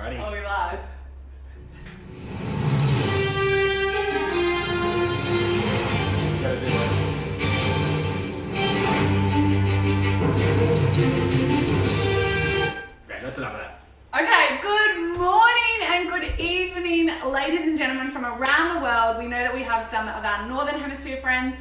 Alrighty. Are we live? Gotta do that. Right, that's enough of that. Okay, good morning and good evening, ladies and gentlemen from around the world. We know that we have some of our Northern Hemisphere friends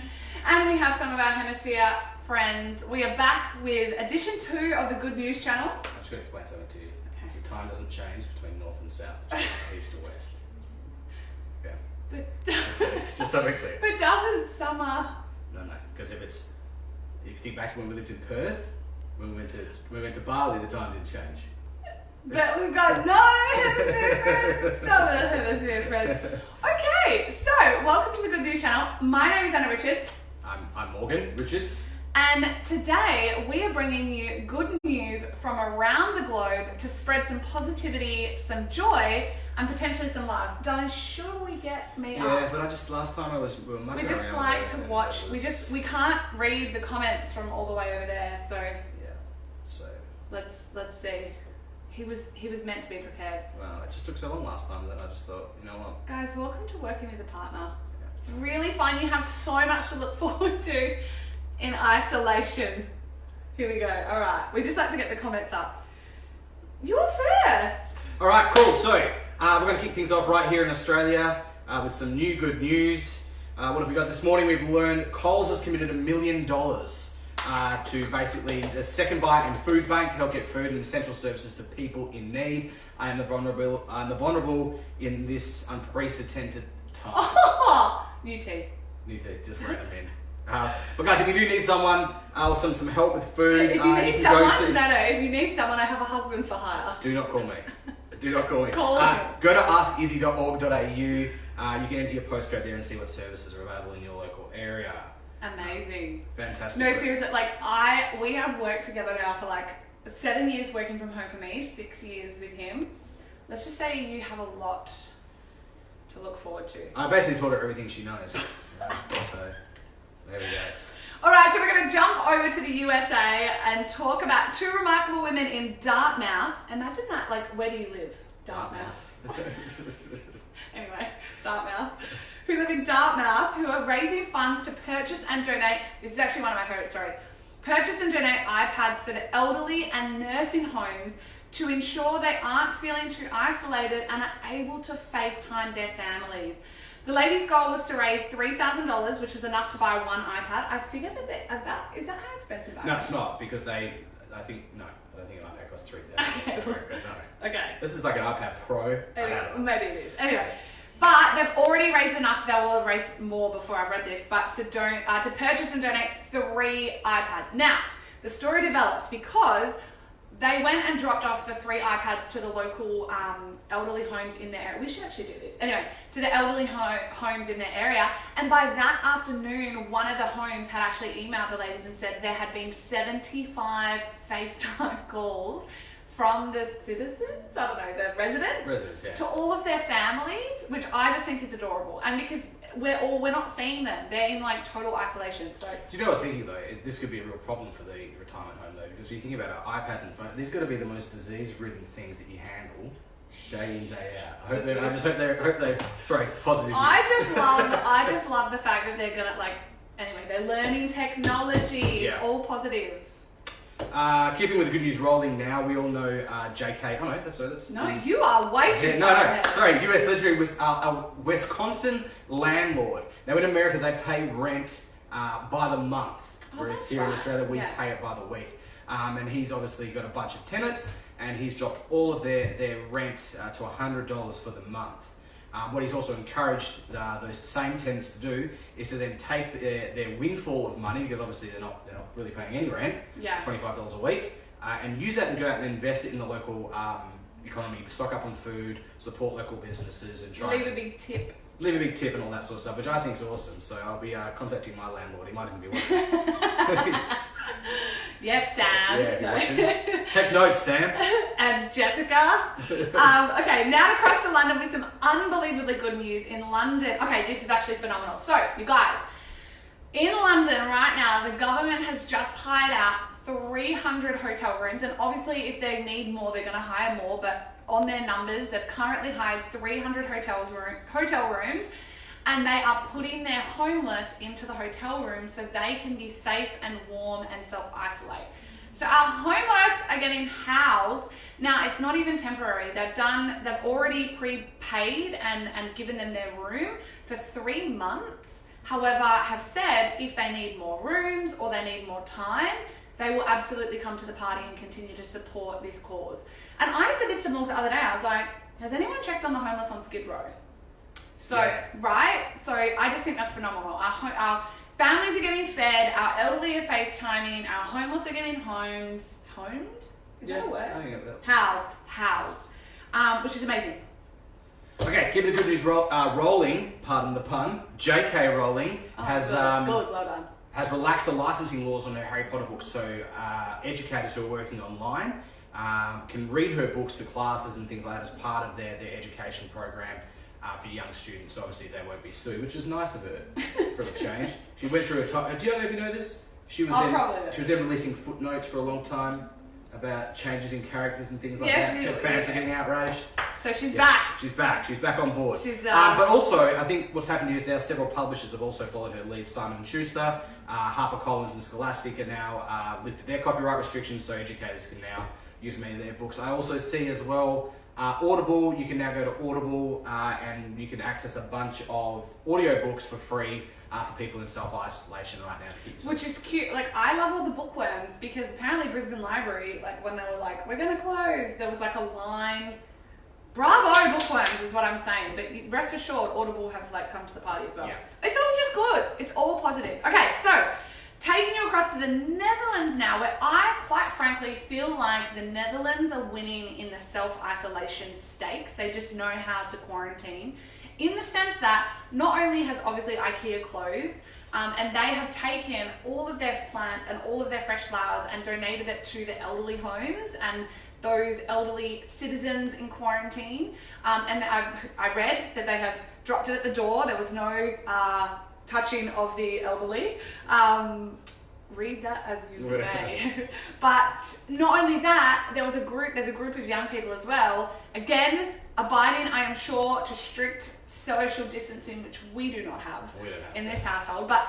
and we have some of our Hemisphere friends. We are back with edition 2 of the Good News Channel. I'm just going to explain something to you. Okay. Your time doesn't change between north and south, just east to west. Okay. But Just so we're clear. But doesn't summer... No, because if you think back to when we lived in Perth, when we went to Bali, the time didn't change. But we've got Northern Hemisphere friends, Southern Hemisphere friends. Okay, so welcome to the Good News Channel. My name is Anna Richards. I'm Morgan Richards. And today we are bringing you good news from around the globe to spread some positivity, some joy, and potentially some laughs. Darling, should we get me up? Yeah, but last time we were mucking We just around like there to and watch. it was- We can't read the comments from all the way over there. So Yeah. So. let's see. He was meant to be prepared. Well, it just took so long last time that I just thought, you know what? Guys, welcome to working with a partner. Yeah. It's really fun. You have so much to look forward to in isolation. Here we go. All right. We just like to get the comments up. You're first. All right, cool. So we're going to kick things off right here in Australia with some new good news. What have we got this morning? We've learned Coles has committed $1 million to basically the Second Bite and Food Bank to help get food and essential services to people in need and the vulnerable in this unprecedented time. Oh, new teeth. New teeth, just wearing them in. But guys, if you do need someone or some help with food, If you need can someone, go to... if you need someone, I have a husband for hire. Do not call me. Do not call me. Call him. Go to askizzy.org.au. You can enter your postcode there and see what services are available in your local area. Amazing. Fantastic. No, seriously, we have worked together now for 7 years working from home for me, 6 years with him. Let's just say you have a lot to look forward to. I basically taught her everything she knows. So, there we go. All right, so we're going to jump over to the USA and talk about 2 remarkable women in Dartmouth. Imagine that, where do you live? Dartmouth. Anyway, Dartmouth. Who live in Dartmouth, who are raising funds to purchase and donate. This is actually one of my favourite stories. Purchase and donate iPads for the elderly and nursing homes to ensure they aren't feeling too isolated and are able to FaceTime their families. The ladies' goal was to raise $3,000, which was enough to buy one iPad. I figured that is that how expensive iPads? No, it's not, because I don't think an iPad costs $3,000. No. Okay. This is like an iPad Pro. Anyway, maybe it is. Anyway, but they've already raised enough. They will have raised more before I've read this, but to purchase and donate 3 iPads. Now, the story develops because they went and dropped off the 3 iPads to the local elderly homes in their area. We should actually do this. Anyway, to the elderly homes in their area. And by that afternoon, one of the homes had actually emailed the ladies and said there had been 75 FaceTime calls from the citizens, I don't know, the residents, yeah. to all of their families, which I just think is adorable. And because we're not seeing them, they're in total isolation. So do you know what I was thinking though? This could be a real problem for the retirement home though, because when you think about it, iPads and phones, these got to be the most disease-ridden things that you handle day in, day out. I just hope they throw positive news. I just love the fact that they're gonna anyway, they're learning technology. Yeah. It's all positive. Keeping with the good news rolling now, we all know JK. Oh no, that's No, you are way too far no. ahead. Sorry, US legendary was a Wisconsin landlord. Now in America they pay rent by the month, whereas that's here in right. Australia we Yeah. pay it by the week. And he's obviously got a bunch of tenants, and he's dropped all of their rent to $100 for the month. What he's also encouraged those same tenants to do is to then take their windfall of money, because obviously they're not really paying any rent, Yeah. $25 a week, and use that and go out and invest it in the local economy, stock up on food, support local businesses, and try Leave a big tip. leave a big tip and all that sort of stuff, which I think is awesome. So I'll be contacting my landlord. He might even be watching. Yes, Sam. Yeah, if you're watching. Take notes, Sam. And Jessica. Okay, now to cross to London with some unbelievably good news in London. Okay, this is actually phenomenal. So, you guys, in London right now, the government has just hired out 300 hotel rooms, and obviously if they need more, they're going to hire more, but on their numbers, they've currently hired 300 hotel rooms, and they are putting their homeless into the hotel room so they can be safe and warm and self-isolate. So our homeless are getting housed. Now, it's not even temporary. They've already prepaid and given them their room for 3 months. However, have said if they need more rooms or they need more time, they will absolutely come to the party and continue to support this cause. And I said this to Morgs the other day. I was like, has anyone checked on the homeless on Skid Row? So, yeah. Right? So I just think that's phenomenal. Our families are getting fed, our elderly are FaceTiming, our homeless are getting homed? Is that a word? I think it Housed. Which is amazing. Okay, keep the good news rolling, pardon the pun. J.K. Rowling has Good, well done. has relaxed the licensing laws on her Harry Potter books, so educators who are working online can read her books to classes and things like that as part of their education program for young students. Obviously, they won't be sued, which is nice of her for a change. She went through a time. Do you know if you know this? She was there releasing footnotes for a long time about changes in characters and things like that. Her fans were getting outraged. So she's back. She's back. She's back on board. She's, but also, I think what's happened is there are several publishers have also followed her lead. Simon & Schuster, HarperCollins and Scholastic are now lifted their copyright restrictions, so educators can now use many of their books. I also see as well Audible. You can now go to Audible and you can access a bunch of audiobooks for free for people in self-isolation right now to keep yourself. Which is cute. Like, I love all the bookworms because apparently Brisbane Library, like when they were like, we're going to close, there was like a line. Bravo, bookworms is what I'm saying. But rest assured, Audible have like come to the party as well. Yeah. It's all just good. It's all positive. Okay, so taking you across to the Netherlands now, where I quite frankly feel like the Netherlands are winning in the self-isolation stakes. They just know how to quarantine. In the sense that not only has obviously IKEA closed, and they have taken all of their plants and all of their fresh flowers and donated it to the elderly homes and those elderly citizens in quarantine. And I read that they have dropped it at the door. There was no touching of the elderly. Read that as you may. But not only that, there's a group of young people as well. Again, abiding, I am sure, to strict social distancing, which we do not have in this household, but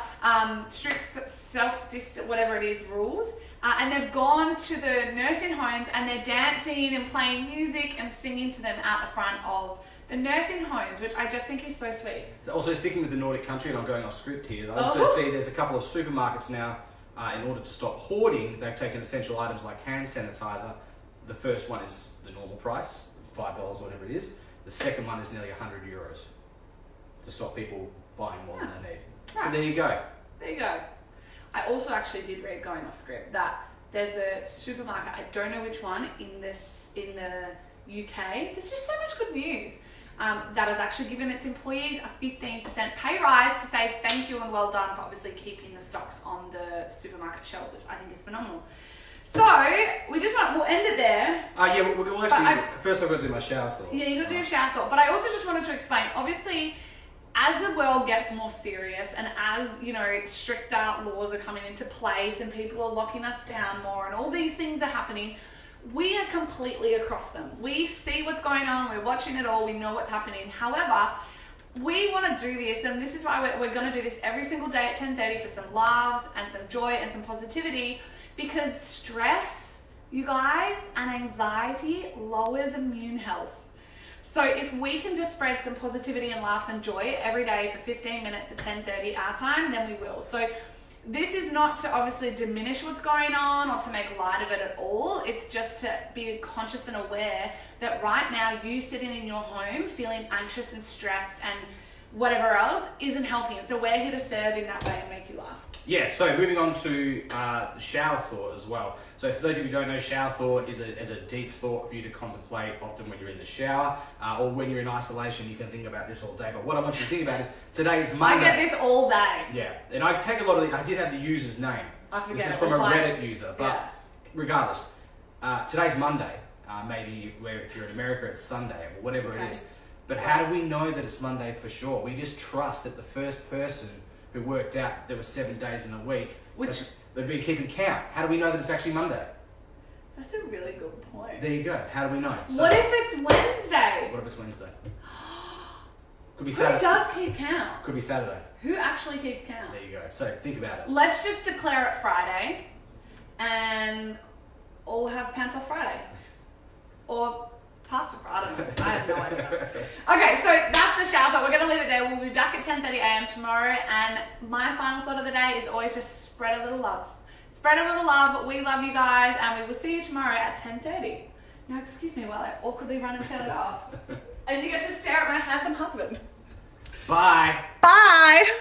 strict self-distance, whatever it is, rules. And they've gone to the nursing homes and they're dancing and playing music and singing to them out the front of the nursing homes, which I just think is so sweet. Also, sticking with the Nordic country, and I'm going off script here, I also see there's a couple of supermarkets now, in order to stop hoarding, they've taken essential items like hand sanitizer. The first one is the normal price, $5 or whatever it is. The second one is nearly €100 to stop people buying more than they need. Right. So there you go. There you go. I also actually did read, going off script, that there's a supermarket, I don't know which one, in the UK. There's just so much good news. That has actually given its employees a 15% pay rise to say thank you and well done for obviously keeping the stocks on the supermarket shelves, which I think is phenomenal. So, we'll end it there. We'll actually, first I've got to do my shower thought. Yeah, you got to do your shower thought. But I also just wanted to explain, obviously, as the world gets more serious and as, stricter laws are coming into place and people are locking us down more and all these things are happening, we are completely across them. We see what's going on, we're watching it all, we know what's happening. However, we want to do this, and this is why we're going to do this every single day at 10:30 for some laughs and some joy and some positivity, because stress, you guys, and anxiety lowers immune health. So if we can just spread some positivity and laughs and joy every day for 15 minutes at 10:30 our time, then we will. So this is not to obviously diminish what's going on or to make light of it at all. It's just to be conscious and aware that right now you sitting in your home feeling anxious and stressed and whatever else isn't helping you. So we're here to serve in that way and make you laugh. Yeah, so moving on to the shower thought as well. So for those of you who don't know, shower thought is a deep thought for you to contemplate often when you're in the shower or when you're in isolation. You can think about this all day. But what I want you to think about is today's Monday. I get this all day. Yeah, and I take a lot of I did have the user's name. I forget. This is from a Reddit user. But regardless, today's Monday. Maybe if you're in America, it's Sunday or whatever it is. But how do we know that it's Monday for sure? We just trust that the first person who worked out there were 7 days in a week They've been keeping count. How do we know that it's actually Monday? That's a really good point. There you go. How do we know? So, What if it's Wednesday? What if it's Wednesday? Could be Who Saturday. does keep count? Could be Saturday. Who actually keeps count? There you go. So think about it. Let's just declare it Friday and all have pants off Friday. Or pasta Friday. I don't know. I have no idea. Okay, so that's the shout out. We're going to leave it there. We'll be back at 10:30 a.m. tomorrow. And my final thought of the day is always just spread a little love. Spread a little love. We love you guys. And we will see you tomorrow at 10:30. Now, excuse me while I awkwardly run and turn it off. And you get to stare at my handsome husband. Bye. Bye.